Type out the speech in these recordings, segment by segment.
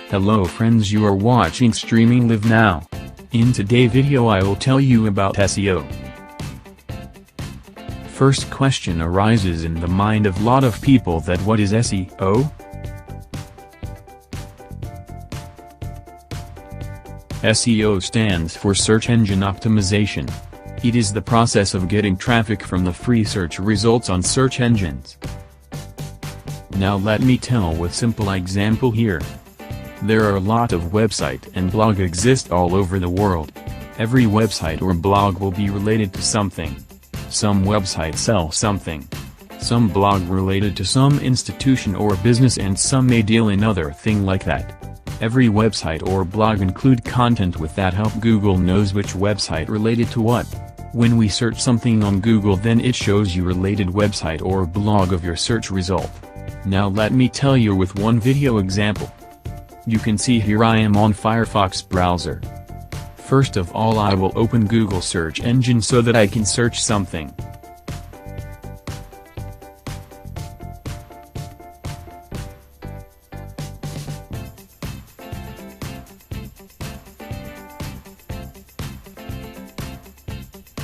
Hello friends, you are watching Streaming Live Now. In today's video I will tell you about SEO. First question arises in the mind of lot of people that what is SEO? SEO stands for Search Engine Optimization. It is the process of getting traffic from the free search results on search engines. Now let me tell with simple example here. There are a lot of website and blog exist all over the world. Every website or blog will be related to something. Some websites sell something. Some blog related to some institution or business, and some may deal in other thing like that. Every website or blog include content with that help Google knows which website related to what. When we search something on Google, then it shows you related website or blog of your search result. Now let me tell you with one video example. You can see here I am on Firefox browser. First of all I will open Google search engine so that I can search something.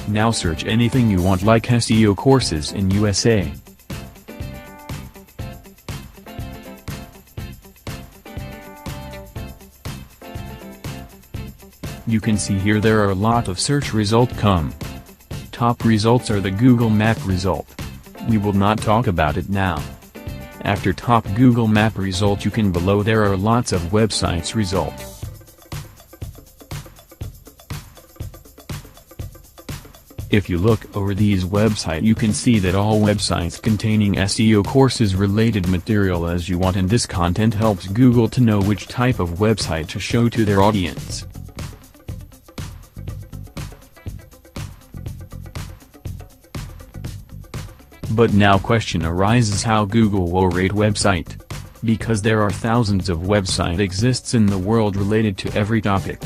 Now search anything you want like SEO courses in USA. You can see here there are a lot of search result come. Top results are the Google Map result. We will not talk about it now. After top Google Map result you can below there are lots of websites result. If you look over these websites you can see that all websites containing SEO courses related material as you want, and this content helps Google to know which type of website to show to their audience. But now question arises how Google will rate website. Because there are thousands of website exists in the world related to every topic.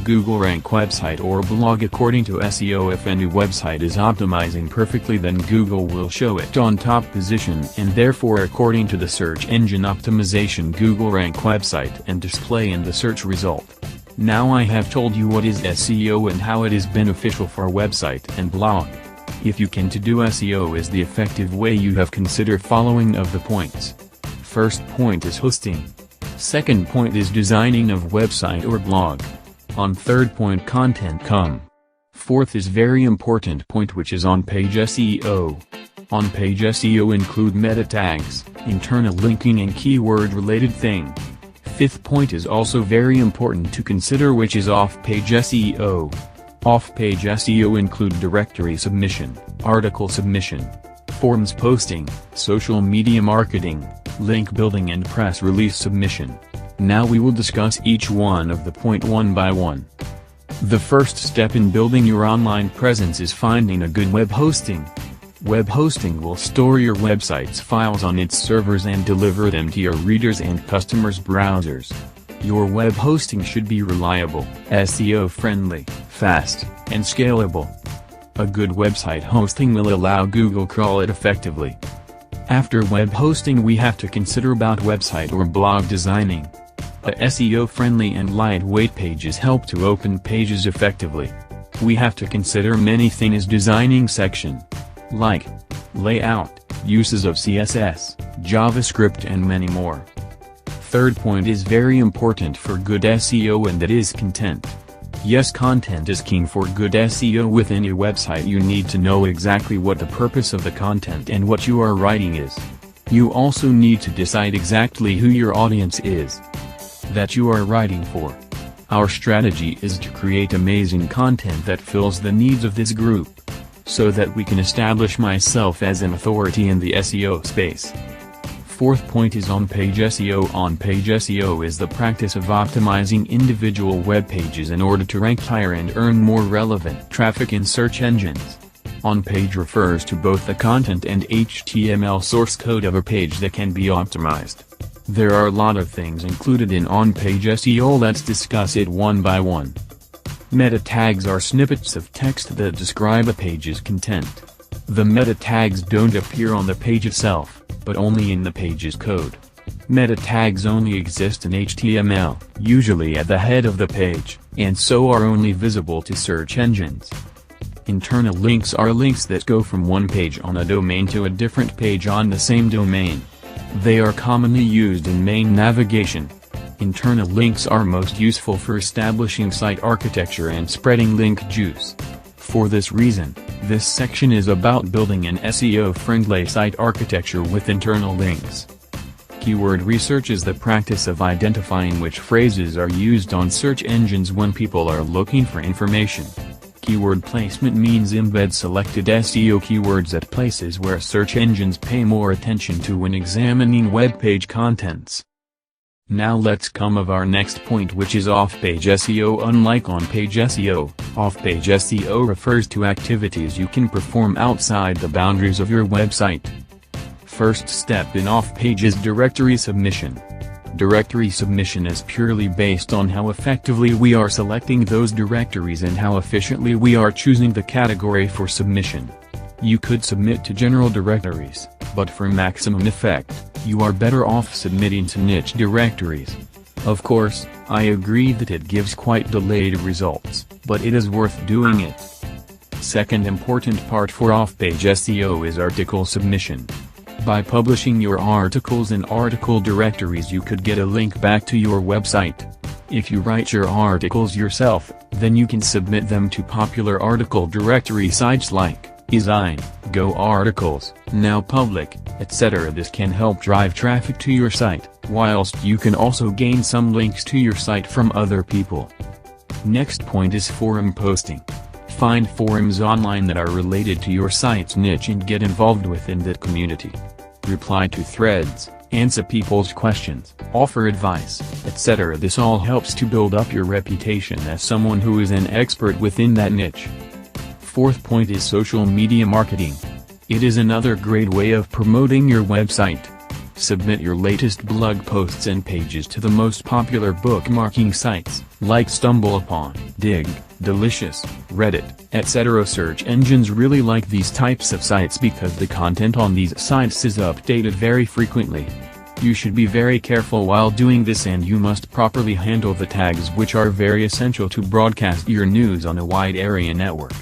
Google rank website or blog according to SEO. If any website is optimizing perfectly then Google will show it on top position, and therefore according to the search engine optimization Google rank website and display in the search result. Now I have told you what is SEO and how it is beneficial for website and blog. If you can to do SEO is the effective way you have consider following of the points. First point is hosting. Second point is designing of website or blog. On third point content come. Fourth is very important point which is on-page SEO. On-page SEO include meta tags, internal linking and keyword related thing. Fifth point is also very important to consider which is off-page SEO. Off-page SEO include directory submission, article submission, forms posting, social media marketing, link building and press release submission. Now we will discuss each one of the point one by one. The first step in building your online presence is finding a good web hosting. Web hosting will store your website's files on its servers and deliver them to your readers and customers' browsers. Your web hosting should be reliable, SEO friendly, fast, and scalable. A good website hosting will allow Google crawl it effectively. After web hosting we have to consider about website or blog designing. A SEO-friendly and lightweight pages help to open pages effectively. We have to consider many things designing section, like layout, uses of CSS, JavaScript and many more. Third point is very important for good SEO, and that is content. Yes, content is king for good SEO. Within your website you need to know exactly what the purpose of the content and what you are writing is. You also need to decide exactly who your audience is that you are writing for. Our strategy is to create amazing content that fills the needs of this group, so that we can establish myself as an authority in the SEO space. Fourth point is on-page SEO. On-page SEO is the practice of optimizing individual web pages in order to rank higher and earn more relevant traffic in search engines. On-page refers to both the content and HTML source code of a page that can be optimized. There are a lot of things included in on-page SEO. Let's discuss it one by one. Meta tags are snippets of text that describe a page's content. The meta tags don't appear on the page itself, but only in the page's code. Meta tags only exist in HTML, usually at the head of the page, and so are only visible to search engines. Internal links are links that go from one page on a domain to a different page on the same domain. They are commonly used in main navigation. Internal links are most useful for establishing site architecture and spreading link juice. For this reason, this section is about building an SEO-friendly site architecture with internal links. Keyword research is the practice of identifying which phrases are used on search engines when people are looking for information. Keyword placement means embed selected SEO keywords at places where search engines pay more attention to when examining web page contents. Now let's come of our next point, which is off-page SEO. Unlike on-page SEO, off-page SEO refers to activities you can perform outside the boundaries of your website. First step in off-page is directory submission. Directory submission is purely based on how effectively we are selecting those directories and how efficiently we are choosing the category for submission. You could submit to general directories, but for maximum effect, you are better off submitting to niche directories. Of course, I agree that it gives quite delayed results, but it is worth doing it. Second important part for off-page SEO is article submission. By publishing your articles in article directories, you could get a link back to your website. If you write your articles yourself, then you can submit them to popular article directory sites like eZine, Go Articles, Now Public, etc. This can help drive traffic to your site, whilst you can also gain some links to your site from other people. Next point is forum posting. Find forums online that are related to your site's niche and get involved within that community. Reply to threads, answer people's questions, offer advice, etc. This all helps to build up your reputation as someone who is an expert within that niche. Fourth point is social media marketing. It is another great way of promoting your website. Submit your latest blog posts and pages to the most popular bookmarking sites, like StumbleUpon, Dig, Delicious, Reddit, etc. Search engines really like these types of sites because the content on these sites is updated very frequently. You should be very careful while doing this, and you must properly handle the tags, which are very essential to broadcast your news on a wide area network.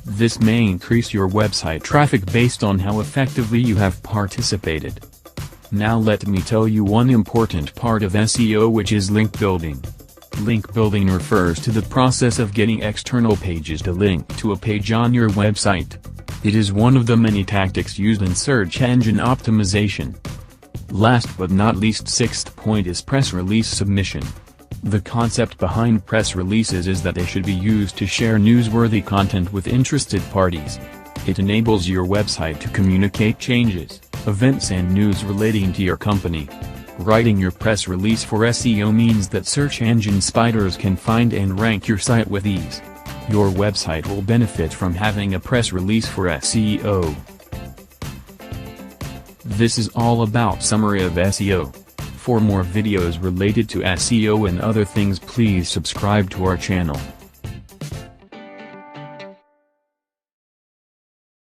This may increase your website traffic based on how effectively you have participated. Now let me tell you one important part of SEO, which is link building. Link building refers to the process of getting external pages to link to a page on your website. It is one of the many tactics used in search engine optimization. Last but not least, sixth point is press release submission. The concept behind press releases is that they should be used to share newsworthy content with interested parties. It enables your website to communicate changes, events and news relating to your company. Writing your press release for SEO means that search engine spiders can find and rank your site with ease. Your website will benefit from having a press release for SEO. This is all about summary of SEO. For more videos related to SEO and other things, please subscribe to our channel.